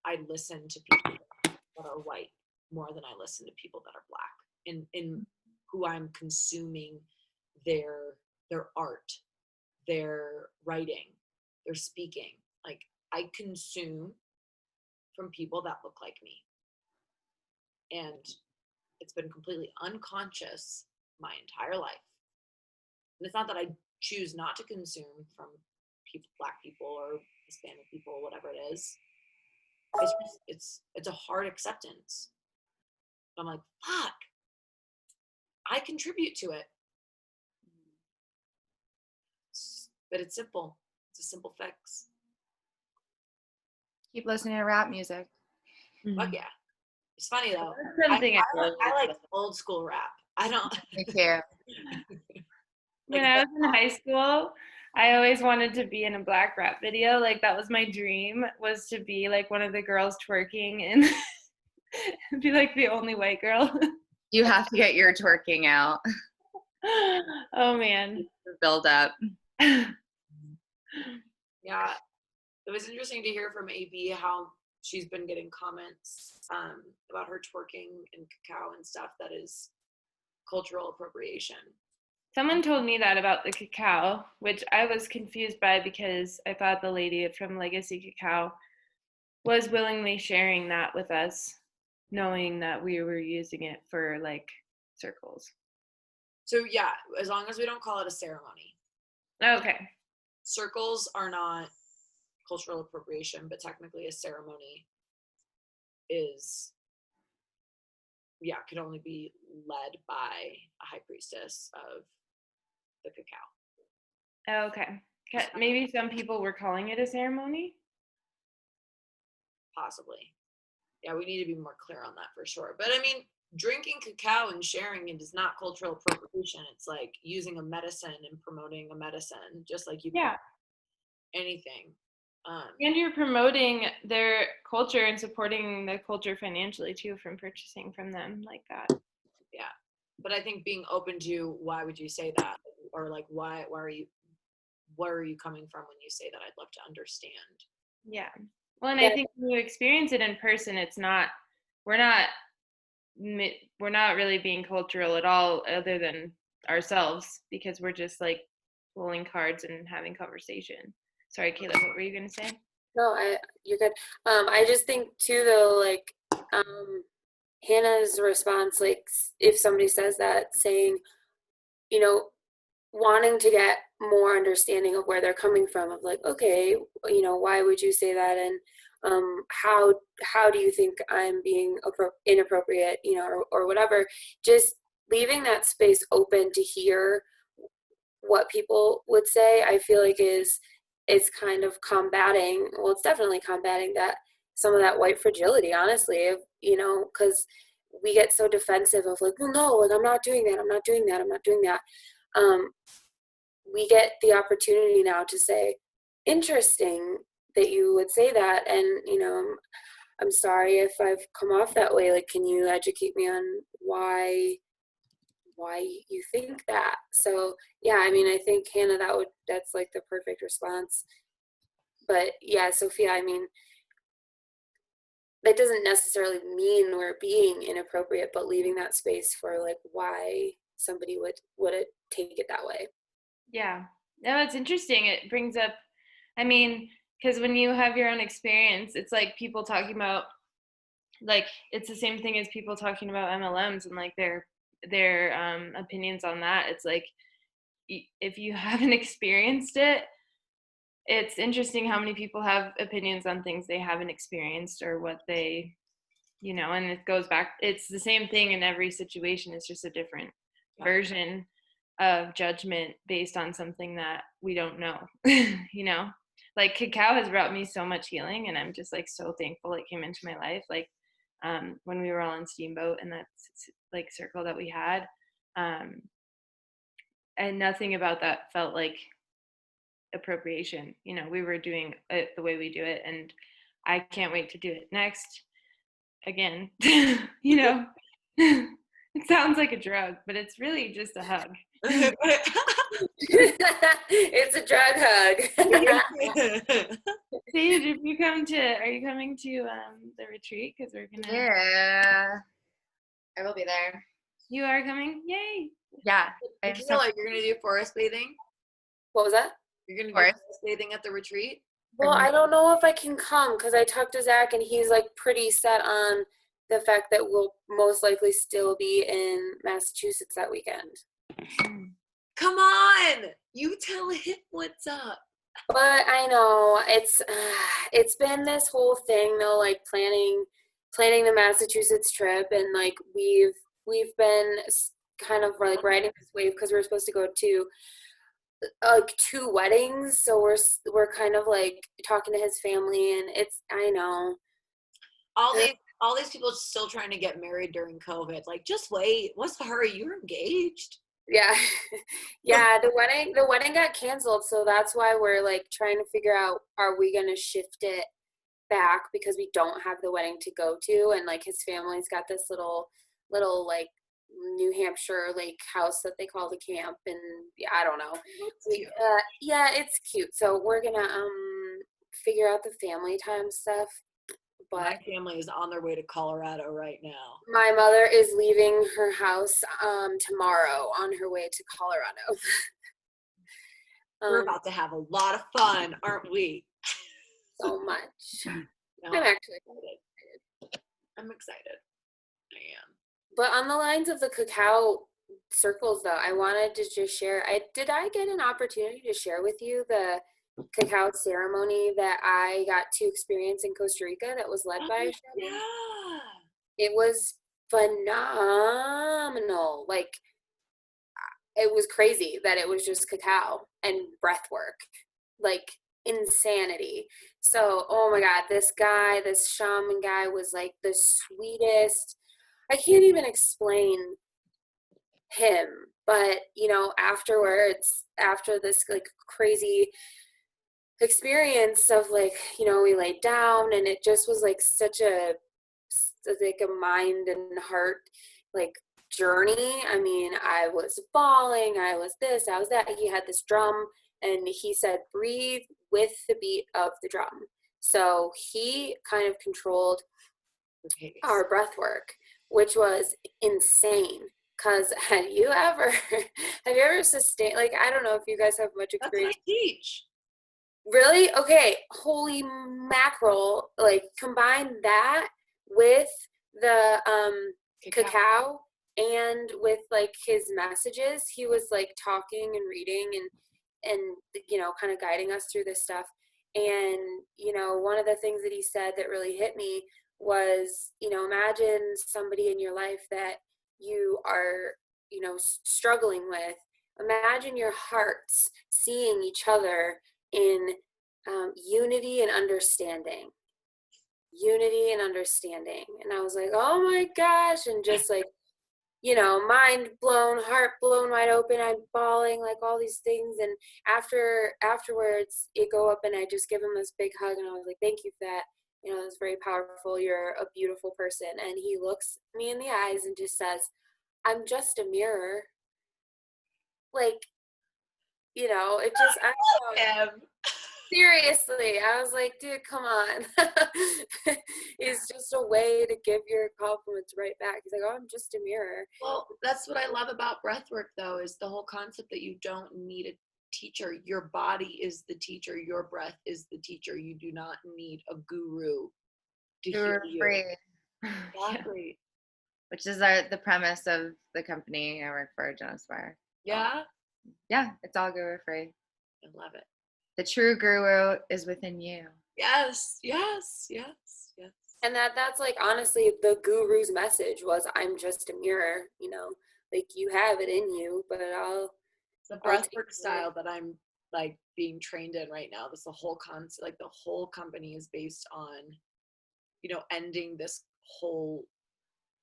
I listen to people that are white more than I listen to people that are Black, in who I'm consuming their art, their writing, their speaking. Like, I consume from people that look like me, and it's been completely unconscious my entire life. And it's not that I choose not to consume from people, Black people or Hispanic people, whatever it is. It's just, it's a hard acceptance. I'm like, fuck, I contribute to it. But it's simple. It's a simple fix. Keep listening to rap music. Fuck yeah. It's funny though. That's something I like old school rap. I don't. Me too. When I was in high school, I always wanted to be in a Black rap video. Like that was my dream, was to be like one of the girls twerking and be like the only white girl. You have to get your twerking out. Oh man. Build up. Yeah, it was interesting to hear from AB how she's been getting comments about her twerking and cacao and stuff that is cultural appropriation. Someone told me that about the cacao, which I was confused by because I thought the lady from Legacy Cacao was willingly sharing that with us, knowing that we were using it for like circles. So yeah, as long as we don't call it a ceremony. Okay. Circles are not cultural appropriation, but technically a ceremony is, yeah, could only be led by a high priestess of the cacao. Okay. Maybe some people were calling it a ceremony. Possibly. Yeah, we need to be more clear on that for sure. But I mean, drinking cacao and sharing it is not cultural appropriation. It's like using a medicine and promoting a medicine, just like you Yeah. anything. And you're promoting their culture and supporting the culture financially too from purchasing from them like that. Yeah. But I think being open to why would you say that, or like where are you coming from when you say that? I'd love to understand. Yeah. Well, and I think when you experience it in person, we're not we're not really being cultural at all other than ourselves, because we're just like pulling cards and having conversation. Sorry, Kayla, what were you gonna say? No, you're good. I just think too, though, like, Hannah's response, like, if somebody says that, saying, you know, wanting to get more understanding of where they're coming from, of like, okay, you know, why would you say that, and how do you think I'm being inappropriate, you know, or whatever. Just leaving that space open to hear what people would say, I feel like is kind of combating, well, it's definitely combating that, some of that white fragility, honestly, of, you know, because we get so defensive of like, well, no, like, I'm not doing that, I'm not doing that, I'm not doing that. We get the opportunity now to say, interesting that you would say that, and, you know, I'm sorry if I've come off that way, like, can you educate me on why you think that? So yeah, I mean, I think, Hannah, that's like the perfect response. But yeah, Sophia, I mean, that doesn't necessarily mean we're being inappropriate, but leaving that space for like why somebody would it take it that way. Yeah, no, it's interesting. It brings up, I mean, because when you have your own experience, it's like people talking about, like, it's the same thing as people talking about MLMs and like their opinions on that. It's like, if you haven't experienced it, it's interesting how many people have opinions on things they haven't experienced, or what they, you know, and it goes back, it's the same thing in every situation. It's just a different version of judgment based on something that we don't know. You know, like cacao has brought me so much healing, and I'm just like so thankful it came into my life. Like when we were all in Steamboat and that like circle that we had, and nothing about that felt like appropriation. You know, we were doing it the way we do it, and I can't wait to do it next again. You know, it sounds like a drug, but it's really just a hug. It's a drug hug. Sage, if you come to, are you coming to the retreat? Because we're gonna. Yeah, I will be there. You are coming? Yay! Yeah, I You just feel have, like you're gonna do forest bathing? What was that? You're gonna do Forest. forest bathing at the retreat? Well, I don't know if I can come, because I talked to Zach and he's like pretty set on the fact that we'll most likely still be in Massachusetts that weekend. Come on! You tell him what's up. But I know it's been this whole thing though, like planning the Massachusetts trip, and like we've been kind of like riding this wave because we're supposed to go to like 2 weddings, so we're kind of like talking to his family, and it's, I know, All these people still trying to get married during COVID. Like, just wait. What's the hurry? You're engaged. yeah. Yeah, the wedding got canceled, so that's why we're like trying to figure out, are we gonna shift it back because we don't have the wedding to go to, and like his family's got this little like New Hampshire lake house that they call the camp, and yeah, I don't know. Cute. Yeah, it's cute. So we're gonna figure out the family time stuff. But My family is on their way to Colorado right now. my mother is leaving her house tomorrow on her way to Colorado. We're about to have a lot of fun, aren't we? So much. No, I'm actually excited. I'm excited. I am. But on the lines of the cacao circles, though, I wanted to just share. Did I get an opportunity to share with you the cacao ceremony that I got to experience in Costa Rica that was led by a shaman? Yeah. It was phenomenal. Like, it was crazy that it was just cacao and breath work. Like, insanity. So, oh my God, this shaman guy was like the sweetest. I can't even explain him, but you know, afterwards, after this like crazy experience of like, you know, we laid down, and it just was like such a mind and heart like journey. I mean, I was bawling, I was this, I was that. He had this drum, and he said, breathe with the beat of the drum. So he kind of controlled our breath work. which was insane. Cause have you ever sustained, like, I don't know if you guys have much That's what I experience. teach. Really? Okay. Holy mackerel. Like, combine that with the cacao and with like his messages. He was like talking and reading and kind of guiding us through this stuff. And one of the things that he said that really hit me was, imagine somebody in your life that you are, struggling with. Imagine your hearts seeing each other in unity and understanding. Unity and understanding. And I was like, oh my gosh. And just like, mind blown, heart blown wide open. I'm bawling, like all these things. And afterwards, you go up and I just give him this big hug. And I was like, thank you for that. It was very powerful. You're a beautiful person. And he looks me in the eyes and just says, I'm just a mirror. Like, it just, I don't know. Him. Seriously, I was like, dude, come on. It's just a way to give your compliments right back. He's like, oh, I'm just a mirror. Well, that's what I love about breath work, though, is the whole concept that you don't need a teacher. Your body is the teacher. Your breath is the teacher. You do not need a guru to heal Guru you. free. Exactly. Which is the premise of the company I work for, Genospire. Yeah, Yeah, it's all guru free. I love it. The true guru is within you. Yes, yes, yes, yes. And that's like, honestly, the guru's message was, I'm just a mirror, like you have it in you, but The I'll take breathwork it. style that I'm like being trained in right now. This the whole concept, like the whole company is based on, ending this whole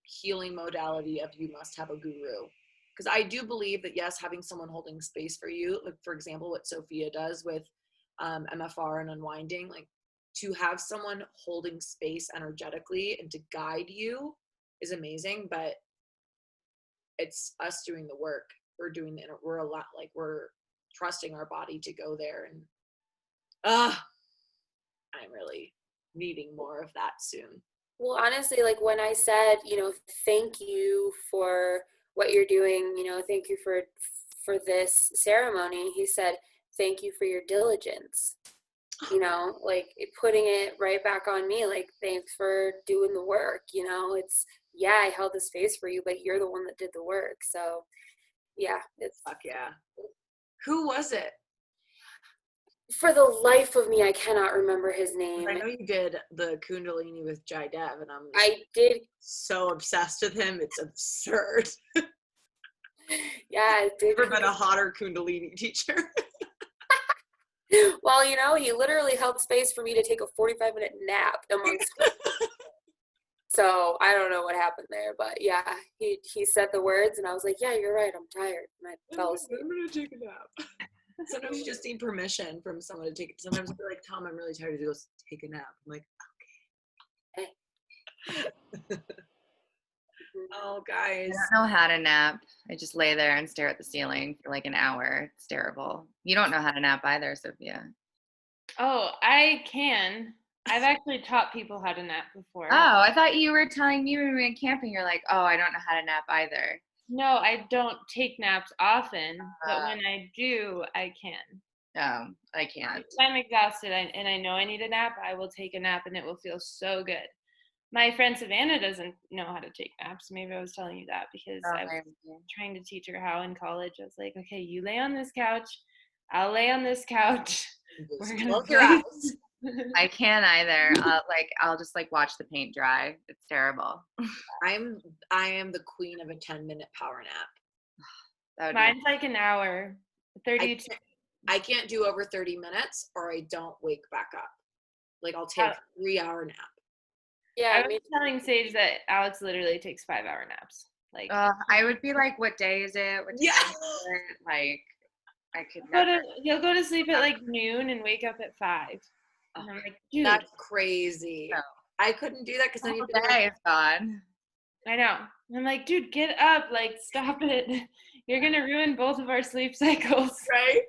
healing modality of you must have a guru. Because I do believe that, yes, having someone holding space for you, like for example, what Sophia does with MFR and unwinding, like to have someone holding space energetically and to guide you is amazing. But it's us doing the work. We're a lot, like we're trusting our body to go there. And I'm really needing more of that soon. Well, honestly, like when I said, thank you for what you're doing, thank you for this ceremony, he said, thank you for your diligence. Like putting it right back on me, like, thanks for doing the work. It's, yeah, I held the space for you, but you're the one that did the work. So yeah, it's, Fuck yeah. Who was it? for the life of me, I cannot remember his name. I know you did the Kundalini with Jai Dev, and I'm I did. so obsessed with him. It's absurd. Yeah, I did. Never been a hotter Kundalini teacher. Well, he literally held space for me to take a 45-minute nap amongst So I don't know what happened there, but yeah, he said the words and I was like, yeah, you're right, I'm tired. And I fell asleep. I'm gonna take a nap. Sometimes you just need permission from someone to take it. Sometimes I'll be like, Tom, I'm really tired to go take a nap. I'm like, okay. Oh, guys. I don't know how to nap. I just lay there and stare at the ceiling for like an hour. It's terrible. You don't know how to nap either, Sophia. Oh, I can. I've actually taught people how to nap before. Oh, I thought you were telling me when we went camping, you're like, oh, I don't know how to nap either. No, I don't take naps often, but when I do, I can. No, I can't. If I'm exhausted and I know I need a nap, I will take a nap and it will feel so good. My friend Savannah doesn't know how to take naps. Maybe I was telling you that because I was trying to teach her how in college. I was like, okay, you lay on this couch. I'll lay on this couch. We're gonna Close your eyes. I can't either. I'll just like watch the paint dry. It's terrible. I am the queen of a 10-minute power nap. That would Mine's like an hour, 30. I can't do over 30 minutes or I don't wake back up. Like I'll take 3-hour nap. Yeah, I was telling Sage that Alex literally takes 5-hour naps. Like I would be like, what day is it? What time is it? Like I could he'll go to sleep at like noon and wake up at 5. And I'm like, dude, that's crazy. No. I couldn't do that because then the you day is gone. I know. I'm like, dude, get up. Like, stop it. You're going to ruin both of our sleep cycles. right?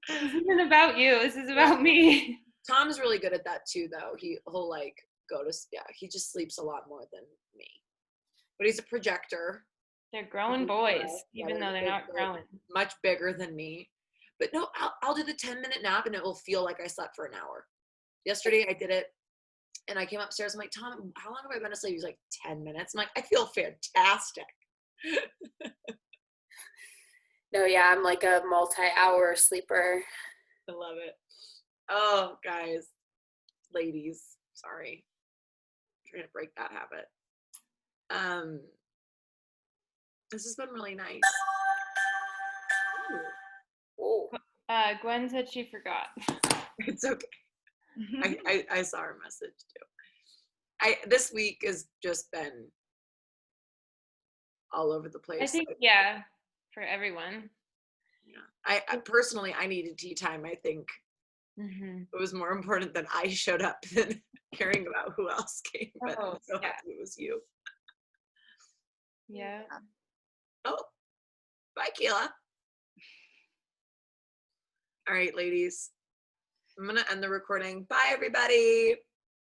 This isn't about you. This is about me. Tom's really good at that too, though. He'll like go to, he just sleeps a lot more than me. but he's a projector. They're growing Mhm. boys, Yeah, even though they're not growing. much bigger than me. But no, I'll do the 10-minute nap and it will feel like I slept for an hour. Yesterday I did it and I came upstairs. I'm like, Tom, how long have I been asleep? He's like, 10 minutes. I'm like, I feel fantastic. No, yeah, I'm like a multi-hour sleeper. I love it. Oh, guys, ladies, sorry. I'm trying to break that habit. This has been really nice. Ooh, Oh, Gwen said she forgot. it's okay. I saw her message too. This week has just been all over the place. I think, yeah, for everyone. Yeah. I personally, I needed tea time. I think it was more important that I showed up than caring about who else came. But Oh, I'm so yeah. happy it was you. Yeah. Oh, bye, Keila. All right, ladies. I'm going to end the recording. Bye, everybody.